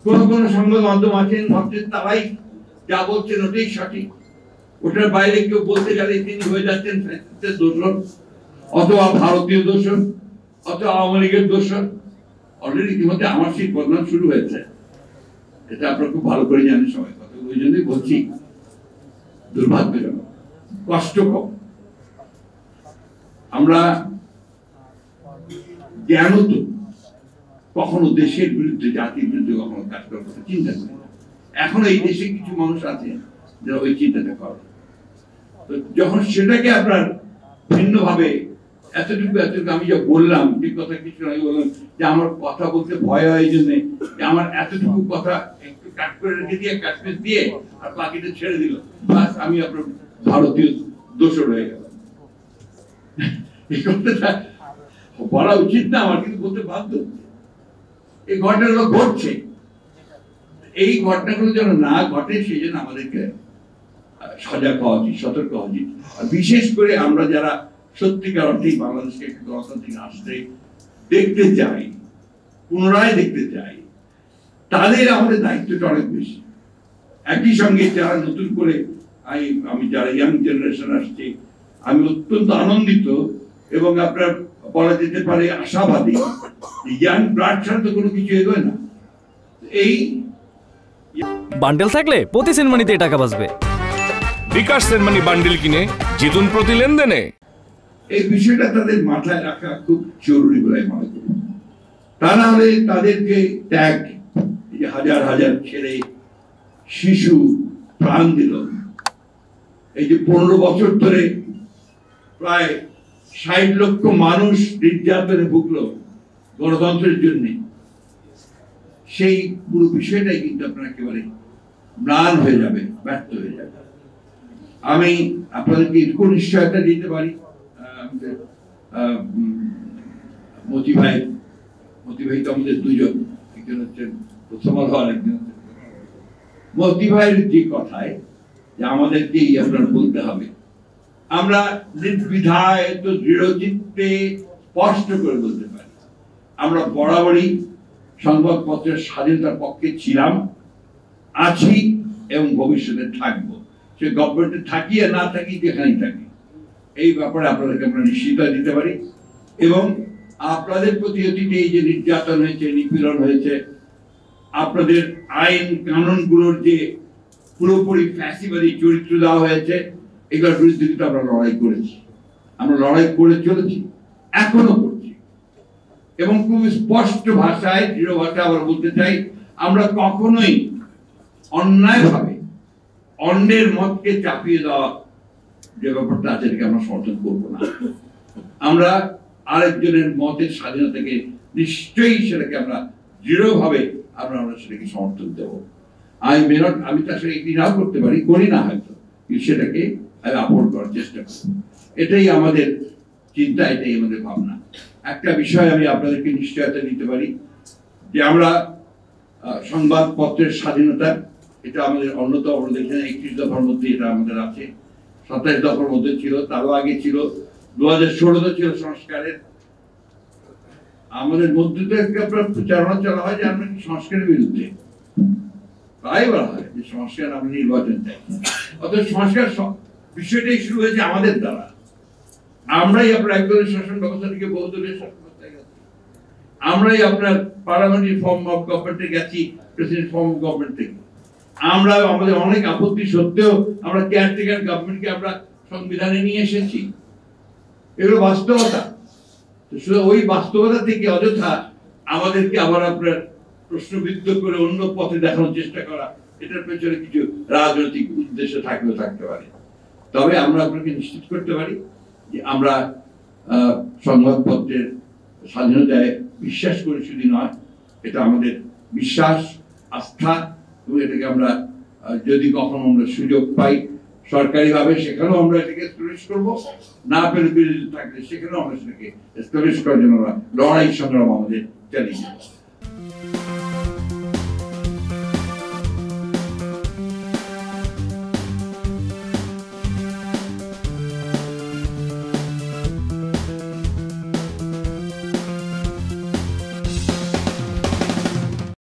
কোন কোন সংবাদ মাধ্যম আছেন ভাবছেন তারাই যা বলছেন ওটাই সঠিক, ওটার বাইরে কেউ বলতে গেলে তিনি হয়ে যাচ্ছেন ফ্যাসিস্টের দোষর, অথবা ভারতীয় দোষর, অথবা আওয়ামী লীগের দোষর। অলরেডি ইতিমধ্যে আমার সেই বদনাম শুরু হয়েছে, এটা আপনারা খুব ভালো করে জানেন সবাই। কথা ওই জন্যই বলছি, দুর্ভাগ্যজনক, কষ্টকর। আমরা জ্ঞানত কখনো দেশের বিরুদ্ধে, জাতির বিরুদ্ধে কখনো কাজ করার কথা চিন্তা করি না। এখন এই দেশে কিছু মানুষ আছে যারা ওই চিন্তাটা করে। তো যখন সেটাকে আপনার ভিন্নভাবে এতটুকু আমি যা বললাম, ঠিক কথা কিছু আমি বললাম যে আমার কথা বলতে ভয় হয়, এই জন্যে যে আমার এতটুকু কথা একটু কাট করে রেখে দিয়ে কাটপিস দিয়ে আর বাকিটা ছেড়ে দিল, বাস আমি আপনার ভারতীয় দোষর হয়ে গেলাম। এই কথাটা বলা উচিত না আমার, কিন্তু বলতে বাধ্য। এই ঘটনাগুলো ঘটছে, এই ঘটনাগুলো যেন না ঘটে সেই জন্য আমাদেরকে সজাগ হওয়া উচিত, সতর্ক হওয়া উচিত। আর বিশেষ করে আমরা যারা সত্যিকার অর্থেই বাংলাদেশকে একটা গণতান্ত্রিক রাষ্ট্রে দেখতে চাই, পুনরায় দেখতে চাই, তাদের আমাদের দায়িত্বটা অনেক বেশি। একই সঙ্গে যারা নতুন করে আমি যারা ইয়াং জেনারেশন আসছে, আমি অত্যন্ত আনন্দিত এবং আপনার বলা যেতে পারে আশাবাদী। ইয়াং ব্লাড ছাড়া তো কোনো কিছু এগোয় না। এই বান্ডেল থাকলে প্রতি সেনমানিতে টাকা বাঁচবে। বিকাশ সেনমানি বান্ডেল কিনে জিতুন প্রতি লেনদেনে। এই বিষয়টা তাদের মাথায় রাখা খুব জরুরি বলে মনে করি। তা না হলে তাদেরকে ত্যাগ, হাজার হাজার ছেলে শিশু প্রাণ দিল, এই যে 15 বছর ধরে প্রায় 60 লক্ষ মানুষ নির্যাতনে ভুগলো গণতন্ত্রের জন্য, সেই পুরো বিষয়টাই কিন্তু আপনার একেবারে ম্লান হয়ে যাবে, ব্যর্থ হয়ে যাবে। আমি আপনাদেরকে এটুকু নিশ্চয়তা দিতে পারি, মতি ভাই তো আমাদের দুজন, একজন হচ্ছেন প্রথম আলো আর একজন মতি ভাইয়ের যে কথায় যে আমাদেরকেই আপনার বলতে হবে, আমরা নির্দ্বিধায় তো দৃঢ়চিত্তে স্পষ্ট করে বলতে পারি আমরা বরাবরই সংবাদপত্রের স্বাধীনতার পক্ষে ছিলাম, আছি এবং ভবিষ্যতে থাকবো। সে গভর্নমেন্টে থাকি আর না থাকি, যেখানেই থাকি, এই ব্যাপারে আপনাদেরকে আমরা নিশ্চয়তা দিতে পারি। এবং আপনাদের প্রতি অতীতে এই যে নির্যাতন হয়েছে, নিপীড়ন হয়েছে, আপনাদের আইন কানুনগুলোর যে পুরোপুরি ফ্যাসিবাদী চরিত্র দেওয়া হয়েছে, এগুলোর বিরুদ্ধে কিন্তু আমরা লড়াই করেছি, আমরা লড়াই করে চলেছি, এখনো করছি। এবং খুব স্পষ্ট ভাষায়, দৃঢ় ভাষায় আবার বলতে চাই, আমরা কখনোই অন্যায়ভাবে অন্যের মতকে চাপিয়ে দেওয়া যে ব্যাপারটা আছে, এটাকে আমরা সমর্থন করবো না। আমরা আরেকজনের মতের স্বাধীনতাকে নিশ্চয়ই সেটাকে আমরা দৃঢ়ভাবে আমরা সেটাকে সমর্থন দেবো। আমি তার সাথে একটি নাও করতে পারি, করি না হয়তো, কিন্তু সেটাকে আমি আপন করার চেষ্টা করব। এটাই আমাদের চিন্তা, এটাই আমাদের ভাবনা। একটা বিষয় আমি আপনাদেরকে নিশ্চয়তা দিতে পারি যে আমরা সংবাদপত্রের স্বাধীনতা, এটা আমাদের অন্যতম, আমরা দেখেন 31 দফার মধ্যে এটা আমাদের আছে, 27 দফার মধ্যে ছিল, তারও আগে ছিল, 2016 ছিল সংস্কারের। আমাদের মধ্যে তো একটা প্রচারণা চলা হয় যে আমরা সংস্কারের বিরুদ্ধে, তাই বলা হয় যে সংস্কার, আমরা নির্বাচন চাই। অর্থাৎ সংস্কার বিষয়টাই শুরু হয়েছে আমাদের দ্বারা। আমরাই আপনার একদলের শাসন ব্যবস্থা থেকে বহুদলীয় শাসন ব্যবস্থায় গেছি, আমরাই আপনার পার্লামেন্টারি ফর্ম অফ গভর্নমেন্টে গেছি প্রেসিডেন্ট ফর্ম অফ গভর্নমেন্ট থেকে। আমরা আমাদের অনেক আপত্তি সত্ত্বেও আমরা কেয়ারটেকার গভর্নমেন্টকে আমরা সংবিধানে নিয়ে এসেছি। এগুলো বাস্তবতা। শুধু ওই বাস্তবতা থেকে অযথা আমাদেরকে আবার আপনার প্রশ্নবিদ্ধ করে অন্য পথে দেখানোর চেষ্টা করা, এটার পেছনে কিছু রাজনৈতিক উদ্দেশ্য থাকলেও থাকতে পারে। তবে আমরা আপনাকে নিশ্চিত করতে পারি যে আমরা সংবাদপত্রের স্বাধীনতায় বিশ্বাস করি, শুধু নয়, এটা আমাদের বিশ্বাস, আস্থা, এবং এটাকে আমরা যদি কখনো আমরা সুযোগ পাই সরকারিভাবে, সেখানেও আমরা এটাকে এস্টাবলিশ করবো, না পেলে বিরোধী থাকলে সেখানেও আমরা সেটাকে এস্টাবলিশ করার জন্য লড়াই সংগ্রাম আমাদের চালিয়ে যাবো।